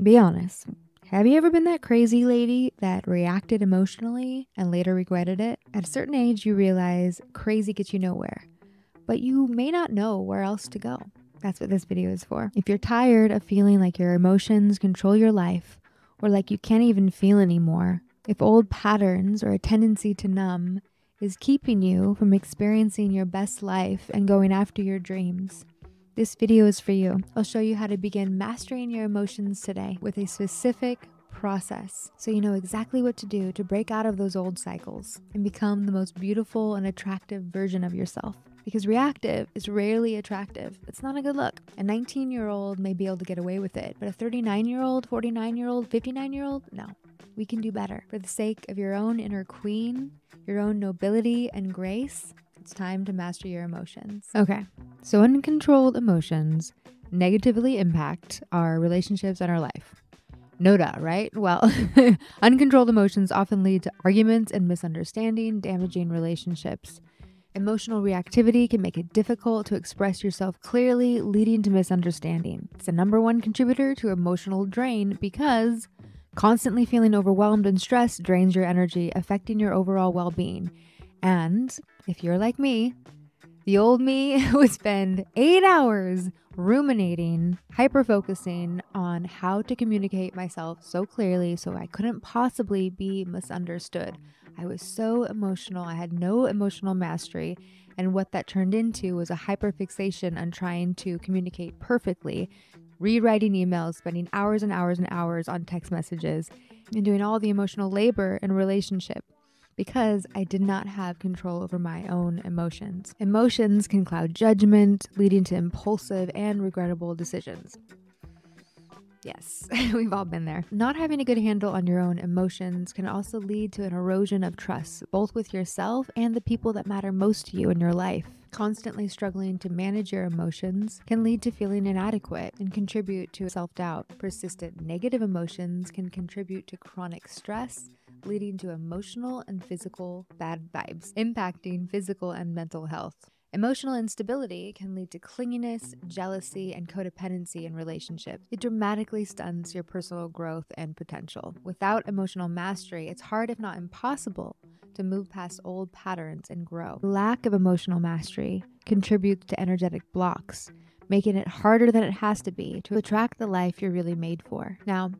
Be honest. Have you ever been that crazy lady that reacted emotionally and later regretted it? At a certain age, you realize crazy gets you nowhere, but you may not know where else to go. That's what this video is for. If you're tired of feeling like your emotions control your life, or like you can't even feel anymore, if old patterns or a tendency to numb is keeping you from experiencing your best life and going after your dreams, this video is for you. I'll show you how to begin mastering your emotions today with a specific process so you know exactly what to do to break out of those old cycles and become the most beautiful and attractive version of yourself. Because reactive is rarely attractive. It's not a good look. A 19-year-old may be able to get away with it, but a 39-year-old, 49-year-old, 59-year-old, no. We can do better. For the sake of your own inner queen, your own nobility and grace, it's time to master your emotions. Okay, so uncontrolled emotions negatively impact our relationships and our life. No doubt, right? Well, uncontrolled emotions often lead to arguments and misunderstanding, damaging relationships. Emotional reactivity can make it difficult to express yourself clearly, leading to misunderstanding. It's the #1 contributor to emotional drain because constantly feeling overwhelmed and stressed drains your energy, affecting your overall well-being. And if you're like me, the old me would spend 8 hours ruminating, hyper-focusing on how to communicate myself so clearly so I couldn't possibly be misunderstood. I was so emotional. I had no emotional mastery. And what that turned into was a hyper-fixation on trying to communicate perfectly, rewriting emails, spending hours and hours and hours on text messages, and doing all the emotional labor in a relationship because I did not have control over my own emotions. Emotions can cloud judgment, leading to impulsive and regrettable decisions. Yes, we've all been there. Not having a good handle on your own emotions can also lead to an erosion of trust, both with yourself and the people that matter most to you in your life. Constantly struggling to manage your emotions can lead to feeling inadequate and contribute to self-doubt. Persistent negative emotions can contribute to chronic stress, leading to emotional and physical bad vibes, impacting physical and mental health. Emotional instability can lead to clinginess, jealousy, and codependency in relationships. It dramatically stunts your personal growth and potential. Without emotional mastery, it's hard, if not impossible, to move past old patterns and grow. Lack of emotional mastery contributes to energetic blocks, making it harder than it has to be to attract the life you're really made for. Now,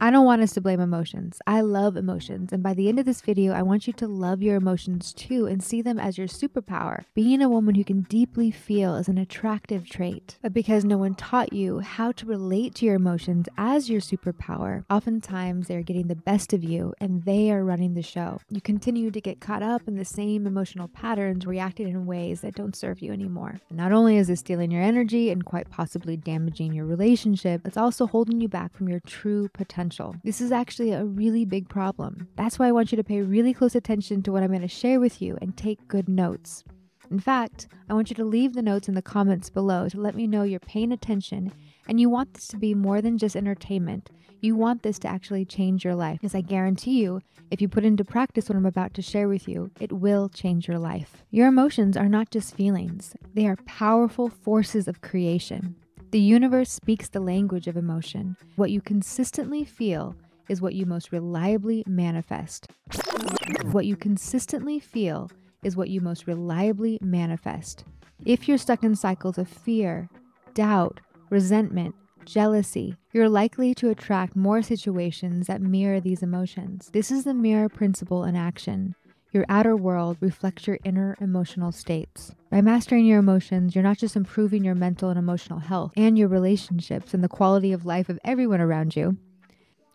I don't want us to blame emotions. I love emotions. And by the end of this video, I want you to love your emotions too and see them as your superpower. Being a woman who can deeply feel is an attractive trait. But because no one taught you how to relate to your emotions as your superpower, oftentimes they're getting the best of you and they are running the show. You continue to get caught up in the same emotional patterns, reacting in ways that don't serve you anymore. And not only is this stealing your energy and quite possibly damaging your relationship, it's also holding you back from your true potential. This is actually a really big problem. That's why I want you to pay really close attention to what I'm going to share with you and take good notes. In fact, I want you to leave the notes in the comments below to let me know you're paying attention and you want this to be more than just entertainment. You want this to actually change your life, because I guarantee you, if you put into practice what I'm about to share with you, it will change your life. Your emotions are not just feelings. They are powerful forces of creation. The universe speaks the language of emotion. What you consistently feel is what you most reliably manifest. What you consistently feel is what you most reliably manifest. If you're stuck in cycles of fear, doubt, resentment, jealousy, you're likely to attract more situations that mirror these emotions. This is the mirror principle in action. Your outer world reflects your inner emotional states. By mastering your emotions, you're not just improving your mental and emotional health and your relationships and the quality of life of everyone around you,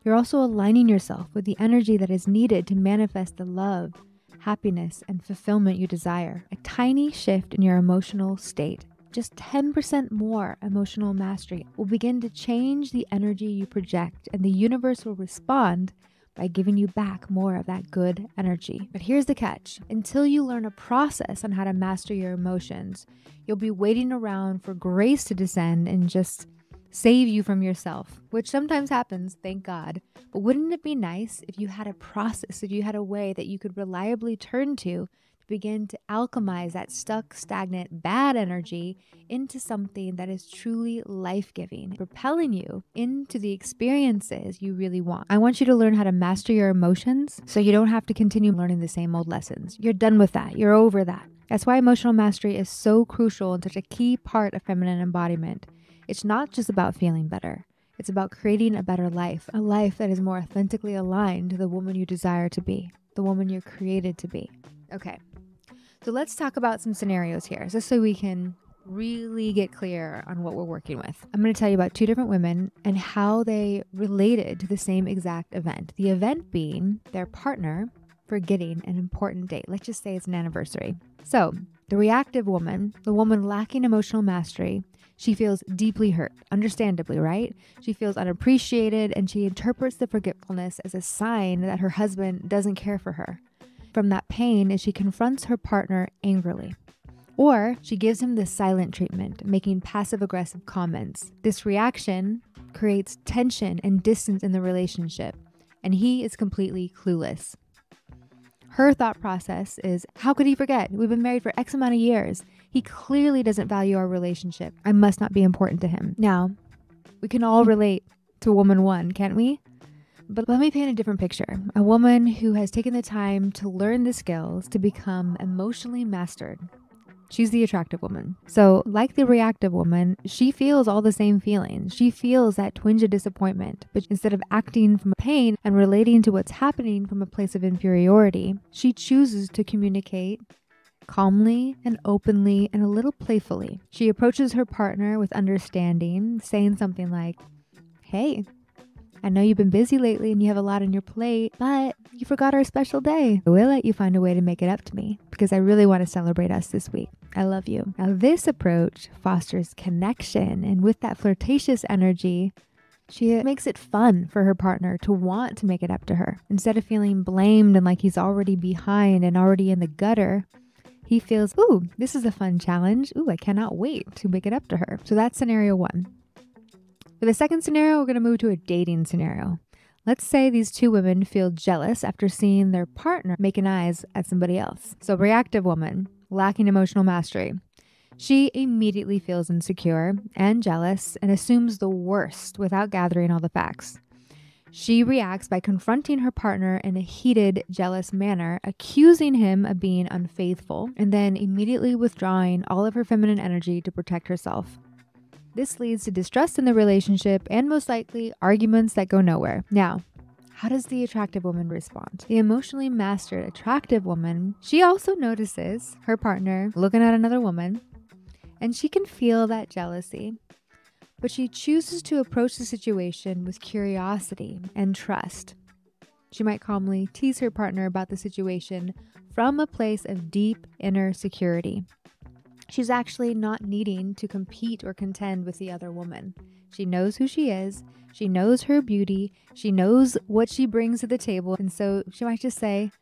you're also aligning yourself with the energy that is needed to manifest the love, happiness, and fulfillment you desire. A tiny shift in your emotional state, just 10% more emotional mastery, will begin to change the energy you project, and the universe will respond by giving you back more of that good energy. But here's the catch. Until you learn a process on how to master your emotions, you'll be waiting around for grace to descend and just save you from yourself, which sometimes happens, thank God. But wouldn't it be nice if you had a process, if you had a way that you could reliably turn to begin to alchemize that stuck, stagnant, bad energy into something that is truly life-giving, propelling you into the experiences you really want. I want you to learn how to master your emotions so you don't have to continue learning the same old lessons. You're done with that. You're over that. That's why emotional mastery is so crucial and such a key part of feminine embodiment. It's not just about feeling better. It's about creating a better life, a life that is more authentically aligned to the woman you desire to be, the woman you're created to be. Okay, so let's talk about some scenarios here, just so we can really get clear on what we're working with. I'm going to tell you about two different women and how they related to the same exact event. The event being their partner forgetting an important date. Let's just say it's an anniversary. So the reactive woman, the woman lacking emotional mastery, she feels deeply hurt, understandably, right? She feels unappreciated and she interprets the forgetfulness as a sign that her husband doesn't care for her. From that pain, she confronts her partner angrily. Or she gives him the silent treatment, making passive-aggressive comments. This reaction creates tension and distance in the relationship, and he is completely clueless. Her thought process is, how could he forget? We've been married for X amount of years. He clearly doesn't value our relationship. I must not be important to him. Now, we can all relate to woman one, can't we? But let me paint a different picture. A woman who has taken the time to learn the skills to become emotionally mastered. She's the attractive woman. So like the reactive woman, she feels all the same feelings. She feels that twinge of disappointment, but instead of acting from pain and relating to what's happening from a place of inferiority, she chooses to communicate calmly and openly and a little playfully. She approaches her partner with understanding, saying something like, "Hey, I know you've been busy lately and you have a lot on your plate, but you forgot our special day. I will let you find a way to make it up to me because I really want to celebrate us this week. I love you." Now, this approach fosters connection, and with that flirtatious energy, she makes it fun for her partner to want to make it up to her. Instead of feeling blamed and like he's already behind and already in the gutter, he feels, ooh, this is a fun challenge. Ooh, I cannot wait to make it up to her. So that's scenario one. For the second scenario, we're going to move to a dating scenario. Let's say these two women feel jealous after seeing their partner making eyes at somebody else. So reactive woman, lacking emotional mastery. She immediately feels insecure and jealous and assumes the worst without gathering all the facts. She reacts by confronting her partner in a heated, jealous manner, accusing him of being unfaithful, and then immediately withdrawing all of her feminine energy to protect herself. This leads to distrust in the relationship and most likely arguments that go nowhere. Now, how does the attractive woman respond? The emotionally mastered attractive woman, she also notices her partner looking at another woman, and she can feel that jealousy, but she chooses to approach the situation with curiosity and trust. She might calmly tease her partner about the situation from a place of deep inner security. She's actually not needing to compete or contend with the other woman. She knows who she is. She knows her beauty. She knows what she brings to the table. And so she might just say,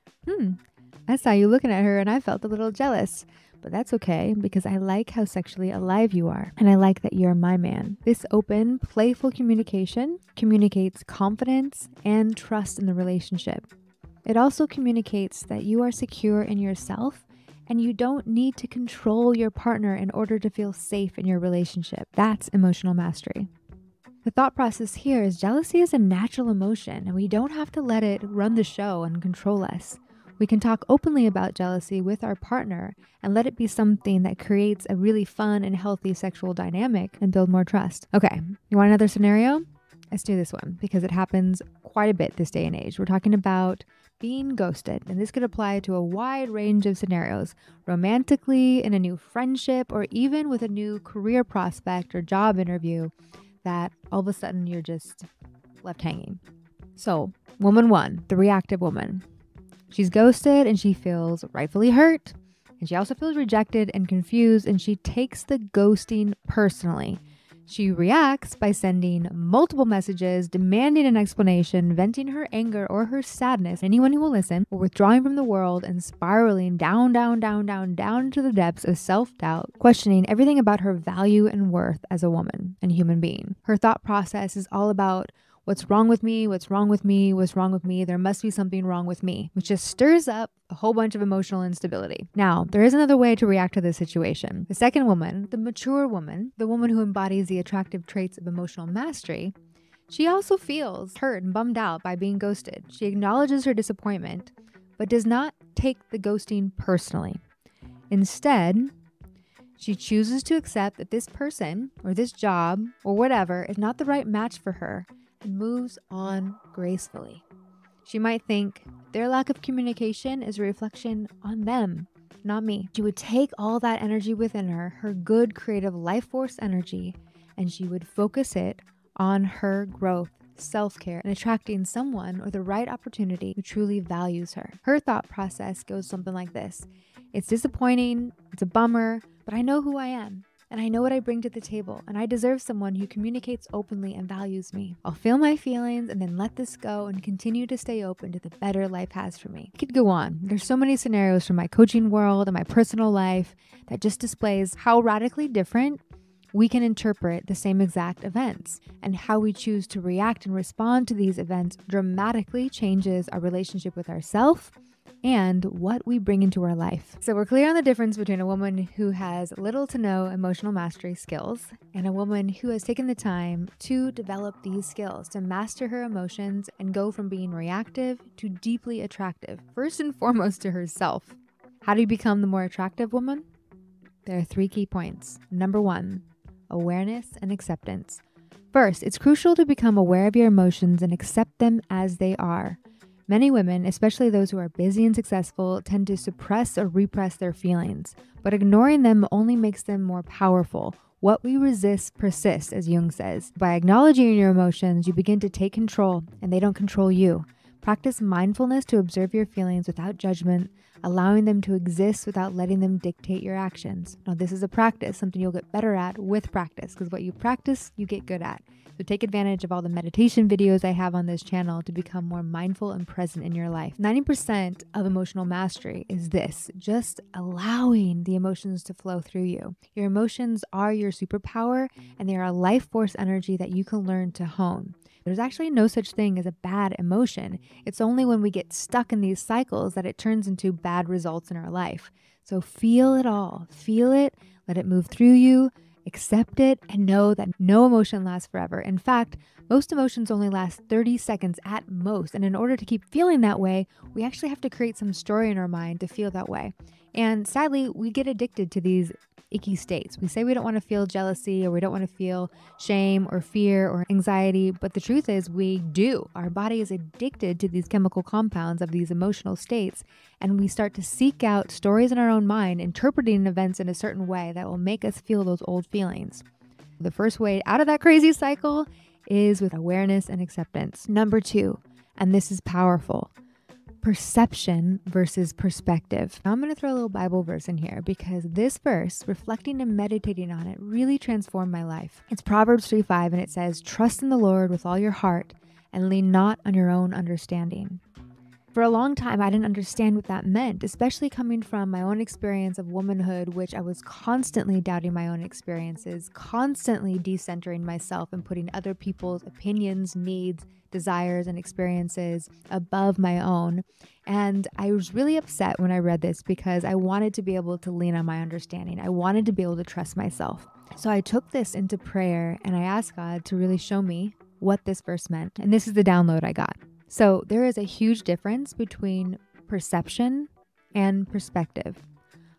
I saw you looking at her and I felt a little jealous. But that's okay because I like how sexually alive you are. And I like that you're my man. This open, playful communication communicates confidence and trust in the relationship. It also communicates that you are secure in yourself and you don't need to control your partner in order to feel safe in your relationship. That's emotional mastery. The thought process here is jealousy is a natural emotion, and we don't have to let it run the show and control us. We can talk openly about jealousy with our partner and let it be something that creates a really fun and healthy sexual dynamic and build more trust. Okay, you want another scenario? Let's do this one because it happens quite a bit this day and age. We're talking about being ghosted, and this could apply to a wide range of scenarios, romantically, in a new friendship, or even with a new career prospect or job interview that all of a sudden you're just left hanging. So, woman one, the reactive woman. She's ghosted and she feels rightfully hurt, and she also feels rejected and confused, and she takes the ghosting personally. She reacts by sending multiple messages, demanding an explanation, venting her anger or her sadness, anyone who will listen, or withdrawing from the world and spiraling down to the depths of self-doubt, questioning everything about her value and worth as a woman and human being. Her thought process is all about What's wrong with me? What's wrong with me? What's wrong with me? There must be something wrong with me, which just stirs up a whole bunch of emotional instability. Now, there is another way to react to this situation. The second woman, the mature woman, the woman who embodies the attractive traits of emotional mastery, she also feels hurt and bummed out by being ghosted. She acknowledges her disappointment, but does not take the ghosting personally. Instead, she chooses to accept that this person or this job or whatever is not the right match for her and moves on gracefully. She might think their lack of communication is a reflection on them, not me. She would take all that energy within her, her good creative life force energy, and she would focus it on her growth, self-care, and attracting someone or the right opportunity who truly values her. Her thought process goes something like this. It's disappointing, it's a bummer, but I know who I am, and I know what I bring to the table, and I deserve someone who communicates openly and values me. I'll feel my feelings and then let this go and continue to stay open to the better life has for me. I could go on. There's so many scenarios from my coaching world and my personal life that just displays how radically different we can interpret the same exact events, and how we choose to react and respond to these events dramatically changes our relationship with ourselves and what we bring into our life. So we're clear on the difference between a woman who has little to no emotional mastery skills and a woman who has taken the time to develop these skills to master her emotions and go from being reactive to deeply attractive, first and foremost to herself. How do you become the more attractive woman? There are 3 key points. Number 1, awareness and acceptance. First, it's crucial to become aware of your emotions and accept them as they are. Many women, especially those who are busy and successful, tend to suppress or repress their feelings, but ignoring them only makes them more powerful. What we resist persists, as Jung says. By acknowledging your emotions, you begin to take control, and they don't control you. Practice mindfulness to observe your feelings without judgment, allowing them to exist without letting them dictate your actions. Now, this is a practice, something you'll get better at with practice, because what you practice, you get good at. So take advantage of all the meditation videos I have on this channel to become more mindful and present in your life. 90% of emotional mastery is this, just allowing the emotions to flow through you. Your emotions are your superpower, and they are a life force energy that you can learn to hone. There's actually no such thing as a bad emotion. It's only when we get stuck in these cycles that it turns into bad results in our life. So feel it all. Feel it, let it move through you, accept it, and know that no emotion lasts forever. In fact, most emotions only last 30 seconds at most. And in order to keep feeling that way, we actually have to create some story in our mind to feel that way. And sadly, we get addicted to these icky states. We say we don't want to feel jealousy, or we don't want to feel shame or fear or anxiety, but the truth is we do. Our body is addicted to these chemical compounds of these emotional states, and we start to seek out stories in our own mind, interpreting events in a certain way that will make us feel those old feelings. The first way out of that crazy cycle is with awareness and acceptance. Number 2, and this is powerful, perception versus perspective. Now I'm going to throw a little Bible verse in here because this verse, reflecting and meditating on it, really transformed my life. It's Proverbs 3:5, and it says, "Trust in the Lord with all your heart and lean not on your own understanding." For a long time, I didn't understand what that meant, especially coming from my own experience of womanhood, which I was constantly doubting my own experiences, constantly decentering myself and putting other people's opinions, needs, desires, and experiences above my own. And I was really upset when I read this because I wanted to be able to lean on my understanding. I wanted to be able to trust myself. So I took this into prayer and I asked God to really show me what this verse meant. And this is the download I got. So there is a huge difference between perception and perspective.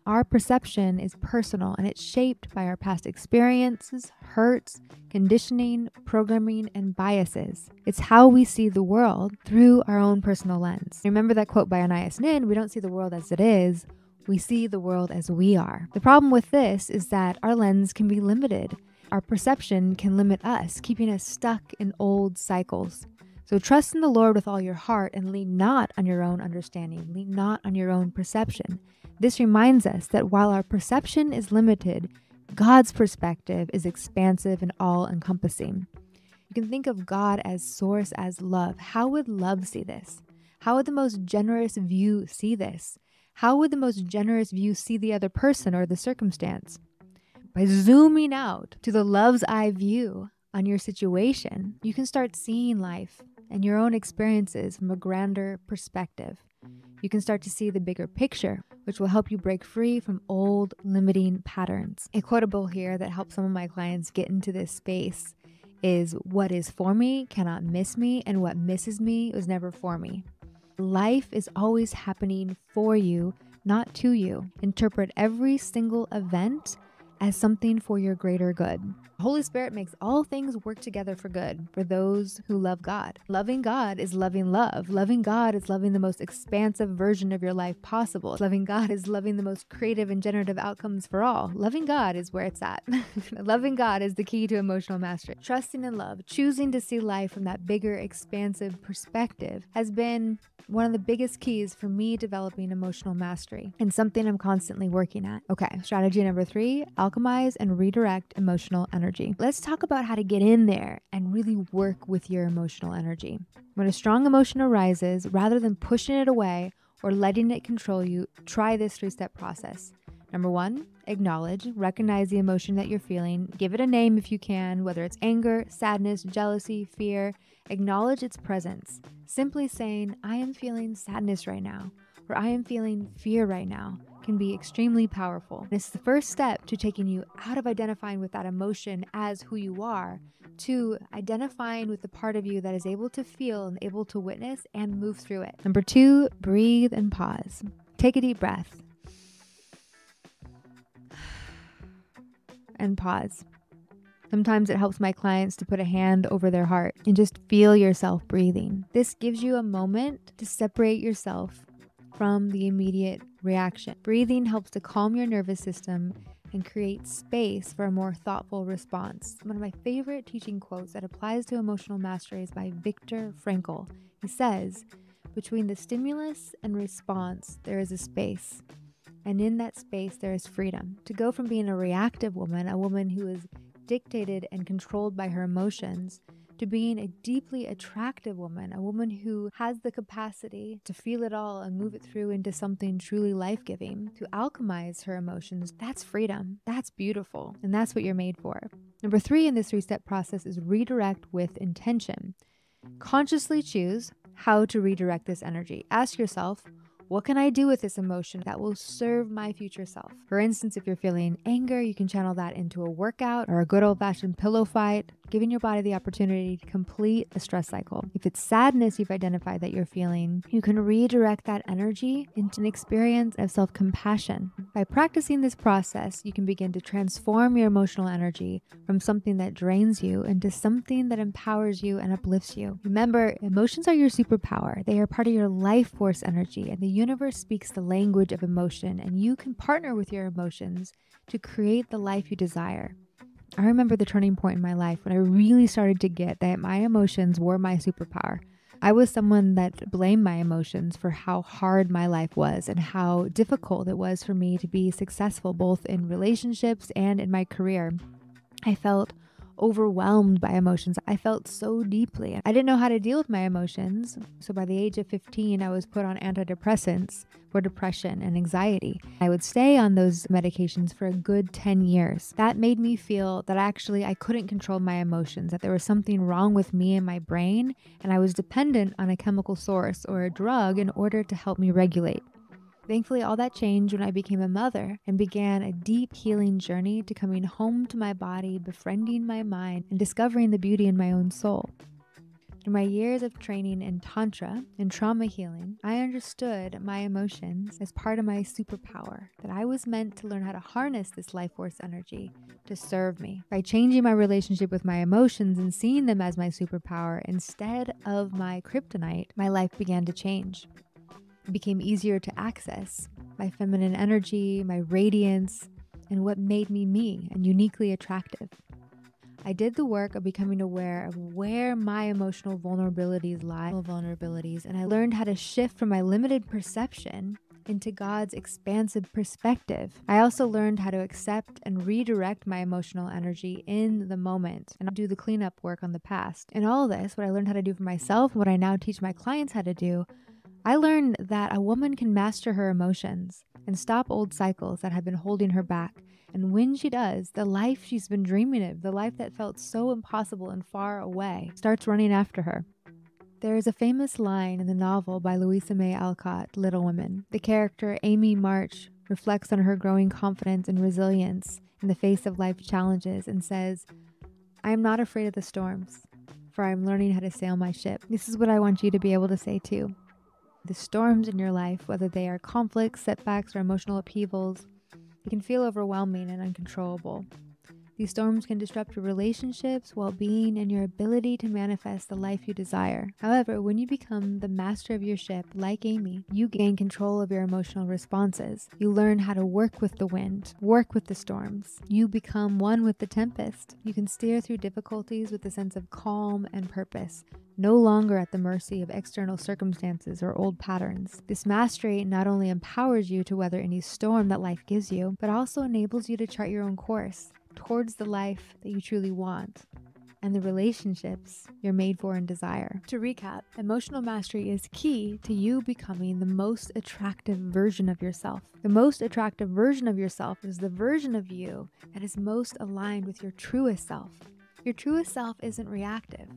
Our perception is personal, and it's shaped by our past experiences, hurts, conditioning, programming, and biases. It's how we see the world through our own personal lens. Remember that quote by Anais Nin, "We don't see the world as it is, we see the world as we are." The problem with this is that our lens can be limited. Our perception can limit us, keeping us stuck in old cycles. So trust in the Lord with all your heart and lean not on your own understanding, lean not on your own perception. This reminds us that while our perception is limited, God's perspective is expansive and all-encompassing. You can think of God as source, as love. How would love see this? How would the most generous view see this? How would the most generous view see the other person or the circumstance? By zooming out to the love's eye view on your situation, you can start seeing life and your own experiences from a grander perspective. You can start to see the bigger picture, which will help you break free from old limiting patterns. A quotable here that helps some of my clients get into this space is, what is for me cannot miss me, and what misses me was never for me. Life is always happening for you, not to you. Interpret every single event as something for your greater good. The Holy Spirit makes all things work together for good for those who love God. Loving God is loving love. Loving God is loving the most expansive version of your life possible. Loving God is loving the most creative and generative outcomes for all. Loving God is where it's at. Loving God is the key to emotional mastery. Trusting in love, choosing to see life from that bigger, expansive perspective has been one of the biggest keys for me developing emotional mastery, and something I'm constantly working at. Okay, strategy number 3, alchemize and redirect emotional energy. Let's talk about how to get in there and really work with your emotional energy. When a strong emotion arises, rather than pushing it away or letting it control you, try this 3-step process. Number 1, acknowledge, recognize the emotion that you're feeling. Give it a name if you can, whether it's anger, sadness, jealousy, fear. Acknowledge its presence. Simply saying, I am feeling sadness right now, or I am feeling fear right now, can be extremely powerful. It's the first step to taking you out of identifying with that emotion as who you are, to identifying with the part of you that is able to feel and able to witness and move through it. Number 2, breathe and pause. Take a deep breath. And pause. Sometimes it helps my clients to put a hand over their heart and just feel yourself breathing. This gives you a moment to separate yourself from the immediate reaction. Breathing helps to calm your nervous system and create space for a more thoughtful response. One of my favorite teaching quotes that applies to emotional mastery is by Viktor Frankl. He says, between the stimulus and response, there is a space. And in that space, there is freedom. To go from being a reactive woman, a woman who is dictated and controlled by her emotions, to being a deeply attractive woman, a woman who has the capacity to feel it all and move it through into something truly life-giving, to alchemize her emotions, that's freedom. That's beautiful. And that's what you're made for. Number 3 in this 3-step process is redirect with intention. Consciously choose how to redirect this energy. Ask yourself, what can I do with this emotion that will serve my future self? For instance, if you're feeling anger, you can channel that into a workout or a good old-fashioned pillow fight, giving your body the opportunity to complete a stress cycle. If it's sadness you've identified that you're feeling, you can redirect that energy into an experience of self-compassion. By practicing this process, you can begin to transform your emotional energy from something that drains you into something that empowers you and uplifts you. Remember, emotions are your superpower. They are part of your life force energy, and the universe speaks the language of emotion, and you can partner with your emotions to create the life you desire. I remember the turning point in my life when I really started to get that my emotions were my superpower. I was someone that blamed my emotions for how hard my life was and how difficult it was for me to be successful both in relationships and in my career. I felt overwhelmed by emotions. I felt so deeply. I didn't know how to deal with my emotions. So by the age of 15, I was put on antidepressants for depression and anxiety. I would stay on those medications for a good 10 years. That made me feel that I couldn't control my emotions, that there was something wrong with me and my brain, and I was dependent on a chemical source or a drug in order to help me regulate. Thankfully, all that changed when I became a mother and began a deep healing journey to coming home to my body, befriending my mind, and discovering the beauty in my own soul. Through my years of training in Tantra and trauma healing, I understood my emotions as part of my superpower, that I was meant to learn how to harness this life force energy to serve me. By changing my relationship with my emotions and seeing them as my superpower instead of my kryptonite, my life began to change. It became easier to access my feminine energy, my radiance, and what made me and uniquely attractive. I did the work of becoming aware of where my emotional vulnerabilities lie, and I learned how to shift from my limited perception into God's expansive perspective. I also learned how to accept and redirect my emotional energy in the moment and do the cleanup work on the past. In all this, what I learned how to do for myself, what I now teach my clients how to do, I learned that a woman can master her emotions and stop old cycles that have been holding her back. And when she does, the life she's been dreaming of, the life that felt so impossible and far away, starts running after her. There is a famous line in the novel by Louisa May Alcott, Little Women. The character Amy March reflects on her growing confidence and resilience in the face of life's challenges and says, "I am not afraid of the storms, for I am learning how to sail my ship." This is what I want you to be able to say too. The storms in your life, whether they are conflicts, setbacks, or emotional upheavals, they can feel overwhelming and uncontrollable. These storms can disrupt your relationships, well-being, and your ability to manifest the life you desire. However, when you become the master of your ship, like Amy, you gain control of your emotional responses. You learn how to work with the wind, work with the storms. You become one with the tempest. You can steer through difficulties with a sense of calm and purpose, no longer at the mercy of external circumstances or old patterns. This mastery not only empowers you to weather any storm that life gives you, but also enables you to chart your own course towards the life that you truly want and the relationships you're made for and desire. To recap, emotional mastery is key to you becoming the most attractive version of yourself. The most attractive version of yourself is the version of you that is most aligned with your truest self. Your truest self isn't reactive.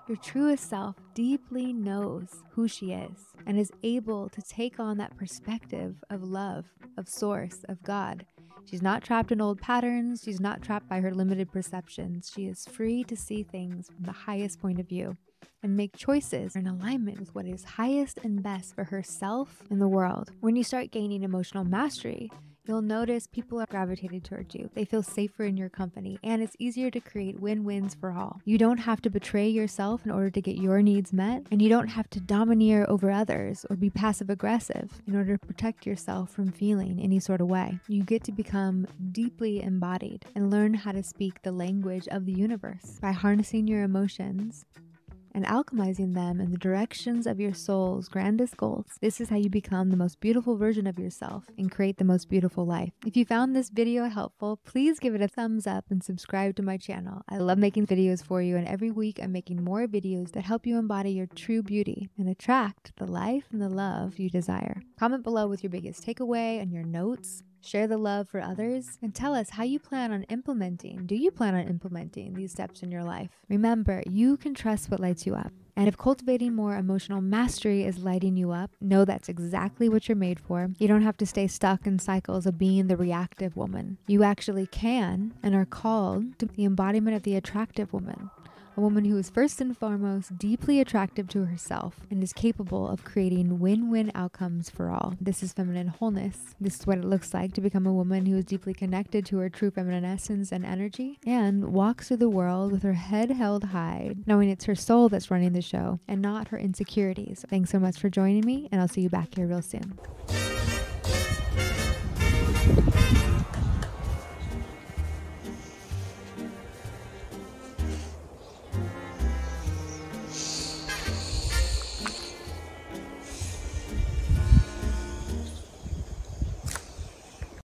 Your truest self deeply knows who she is and is able to take on that perspective of love, of source, of God. She's not trapped in old patterns. She's not trapped by her limited perceptions. She is free to see things from the highest point of view and make choices in alignment with what is highest and best for herself and the world. When you start gaining emotional mastery, you'll notice people are gravitated towards you. They feel safer in your company, and it's easier to create win-wins for all. You don't have to betray yourself in order to get your needs met, and you don't have to domineer over others or be passive-aggressive in order to protect yourself from feeling any sort of way. You get to become deeply embodied and learn how to speak the language of the universe by harnessing your emotions and alchemizing them in the directions of your soul's grandest goals. This is how you become the most beautiful version of yourself and create the most beautiful life. If you found this video helpful, please give it a thumbs up and subscribe to my channel. I love making videos for you, and every week I'm making more videos that help you embody your true beauty and attract the life and the love you desire. Comment below with your biggest takeaway and your notes. Share the love for others and tell us how you plan on implementing. Do you plan on implementing these steps in your life? Remember, you can trust what lights you up. And if cultivating more emotional mastery is lighting you up, know that's exactly what you're made for. You don't have to stay stuck in cycles of being the reactive woman. You actually can and are called to the embodiment of the attractive woman. A woman who is first and foremost deeply attractive to herself and is capable of creating win-win outcomes for all. This is feminine wholeness. This is what it looks like to become a woman who is deeply connected to her true feminine essence and energy and walks through the world with her head held high, knowing it's her soul that's running the show and not her insecurities. Thanks so much for joining me, and I'll see you back here real soon.